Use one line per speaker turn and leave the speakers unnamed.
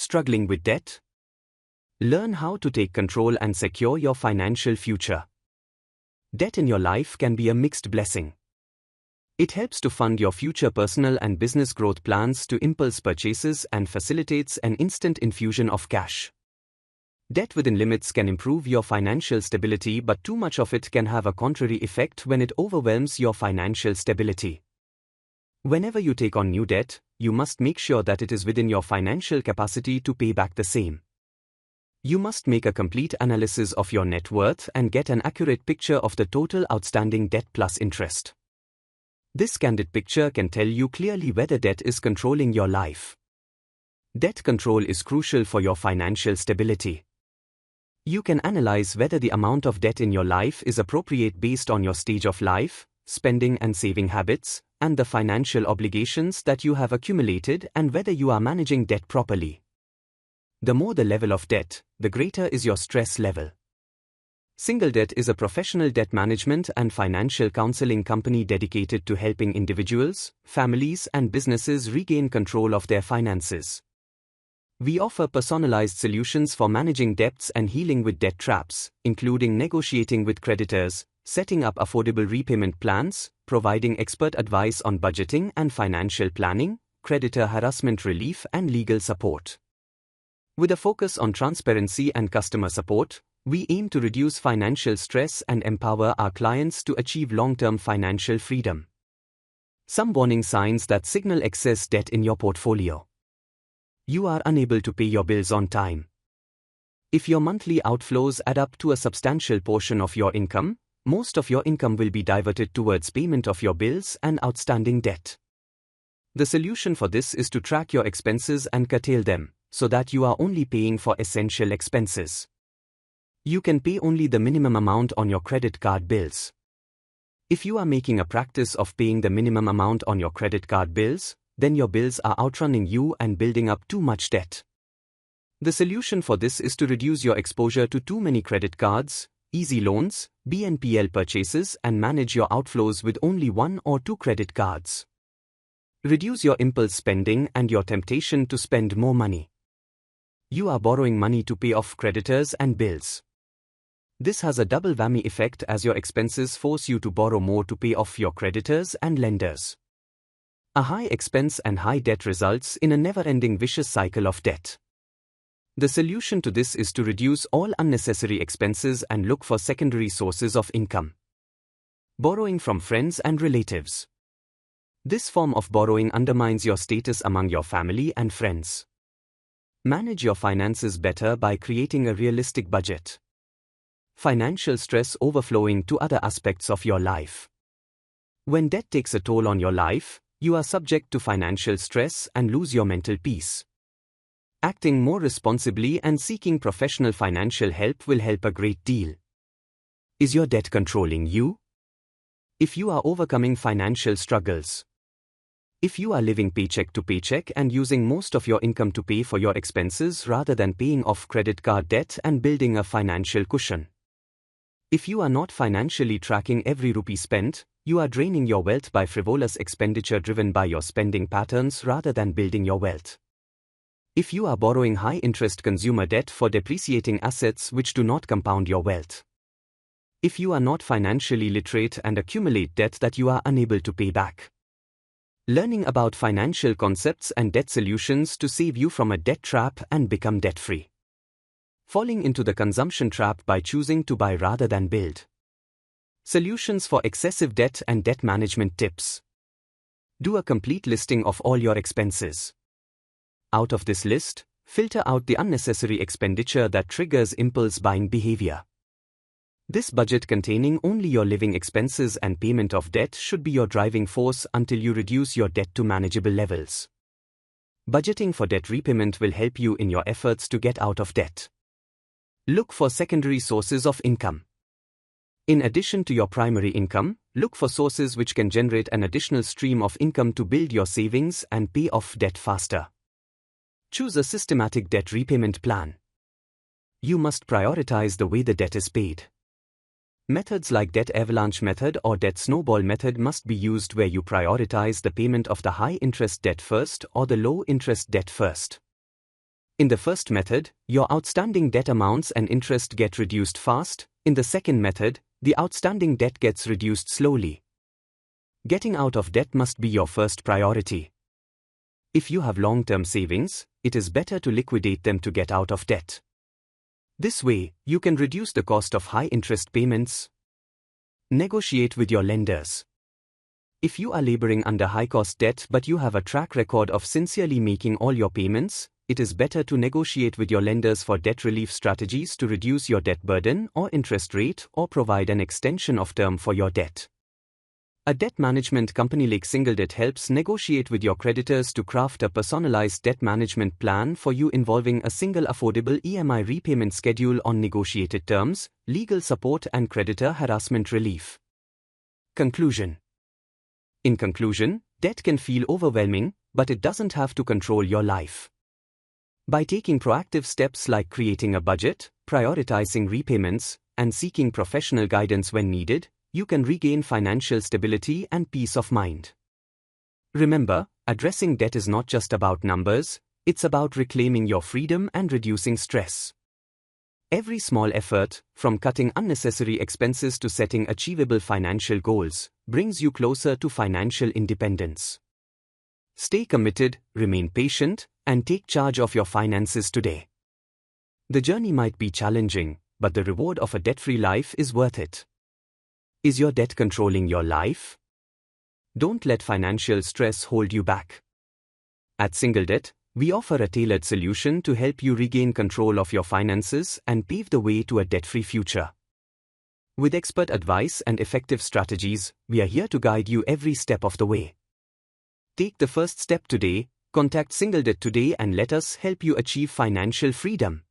Struggling with debt? Learn how to take control and secure your financial future. Debt in your life can be a mixed blessing. It helps to fund your future personal and business growth plans, to impulse purchases, and facilitates an instant infusion of cash. Debt within limits can improve your financial stability, but too much of it can have a contrary effect when it overwhelms your financial stability. Whenever you take on new debt, you must make sure that it is within your financial capacity to pay back the same. You must make a complete analysis of your net worth and get an accurate picture of the total outstanding debt plus interest. This candid picture can tell you clearly whether debt is controlling your life. Debt control is crucial for your financial stability. You can analyze whether the amount of debt in your life is appropriate based on your stage of life, spending and saving habits, and the financial obligations that you have accumulated, and whether you are managing debt properly. The more the level of debt, the greater is your stress level. Single Debt is a professional debt management and financial counseling company dedicated to helping individuals, families, and businesses regain control of their finances. We offer personalized solutions for managing debts and healing with debt traps, including negotiating with creditors, setting up affordable repayment plans, providing expert advice on budgeting and financial planning, creditor harassment relief, and legal support. With a focus on transparency and customer support, we aim to reduce financial stress and empower our clients to achieve long-term financial freedom. Some warning signs that signal excess debt in your portfolio. You are unable to pay your bills on time. If your monthly outflows add up to a substantial portion of your income, most of your income will be diverted towards payment of your bills and outstanding debt. The solution for this is to track your expenses and curtail them, so that you are only paying for essential expenses. You can pay only the minimum amount on your credit card bills. If you are making a practice of paying the minimum amount on your credit card bills, then your bills are outrunning you and building up too much debt. The solution for this is to reduce your exposure to too many credit cards, easy loans, BNPL purchases, and manage your outflows with only 1 or 2 credit cards. Reduce your impulse spending and your temptation to spend more money. You are borrowing money to pay off creditors and bills. This has a double whammy effect, as your expenses force you to borrow more to pay off your creditors and lenders. A high expense and high debt results in a never-ending vicious cycle of debt. The solution to this is to reduce all unnecessary expenses and look for secondary sources of income. Borrowing from friends and relatives. This form of borrowing undermines your status among your family and friends. Manage your finances better by creating a realistic budget. Financial stress overflowing to other aspects of your life. When debt takes a toll on your life, you are subject to financial stress and lose your mental peace. Acting more responsibly and seeking professional financial help will help a great deal. Is your debt controlling you? If you are overcoming financial struggles. If you are living paycheck to paycheck and using most of your income to pay for your expenses rather than paying off credit card debt and building a financial cushion. If you are not financially tracking every rupee spent, you are draining your wealth by frivolous expenditure driven by your spending patterns rather than building your wealth. If you are borrowing high-interest consumer debt for depreciating assets which do not compound your wealth. If you are not financially literate and accumulate debt that you are unable to pay back. Learning about financial concepts and debt solutions to save you from a debt trap and become debt-free. Falling into the consumption trap by choosing to buy rather than build. Solutions for excessive debt and debt management tips. Do a complete listing of all your expenses. Out of this list, filter out the unnecessary expenditure that triggers impulse buying behavior. This budget containing only your living expenses and payment of debt should be your driving force until you reduce your debt to manageable levels. Budgeting for debt repayment will help you in your efforts to get out of debt. Look for secondary sources of income. In addition to your primary income, look for sources which can generate an additional stream of income to build your savings and pay off debt faster. Choose a systematic debt repayment plan. You must prioritize the way the debt is paid. Methods like debt avalanche method or debt snowball method must be used where you prioritize the payment of the high-interest debt first or the low-interest debt first. In the first method, your outstanding debt amounts and interest get reduced fast. In the second method, the outstanding debt gets reduced slowly. Getting out of debt must be your first priority. If you have long-term savings, it is better to liquidate them to get out of debt. This way, you can reduce the cost of high-interest payments. Negotiate with your lenders. If you are laboring under high-cost debt but you have a track record of sincerely making all your payments, it is better to negotiate with your lenders for debt relief strategies to reduce your debt burden or interest rate or provide an extension of term for your debt. A debt management company like Singledebt helps negotiate with your creditors to craft a personalized debt management plan for you involving a single affordable EMI repayment schedule on negotiated terms, legal support and creditor harassment relief. Conclusion. In conclusion, debt can feel overwhelming, but it doesn't have to control your life. By taking proactive steps like creating a budget, prioritizing repayments, and seeking professional guidance when needed, you can regain financial stability and peace of mind. Remember, addressing debt is not just about numbers, it's about reclaiming your freedom and reducing stress. Every small effort, from cutting unnecessary expenses to setting achievable financial goals, brings you closer to financial independence. Stay committed, remain patient, and take charge of your finances today. The journey might be challenging, but the reward of a debt-free life is worth it. Is your debt controlling your life? Don't let financial stress hold you back. At Singledebt, we offer a tailored solution to help you regain control of your finances and pave the way to a debt-free future. With expert advice and effective strategies, we are here to guide you every step of the way. Take the first step today, contact Singledebt today and let us help you achieve financial freedom.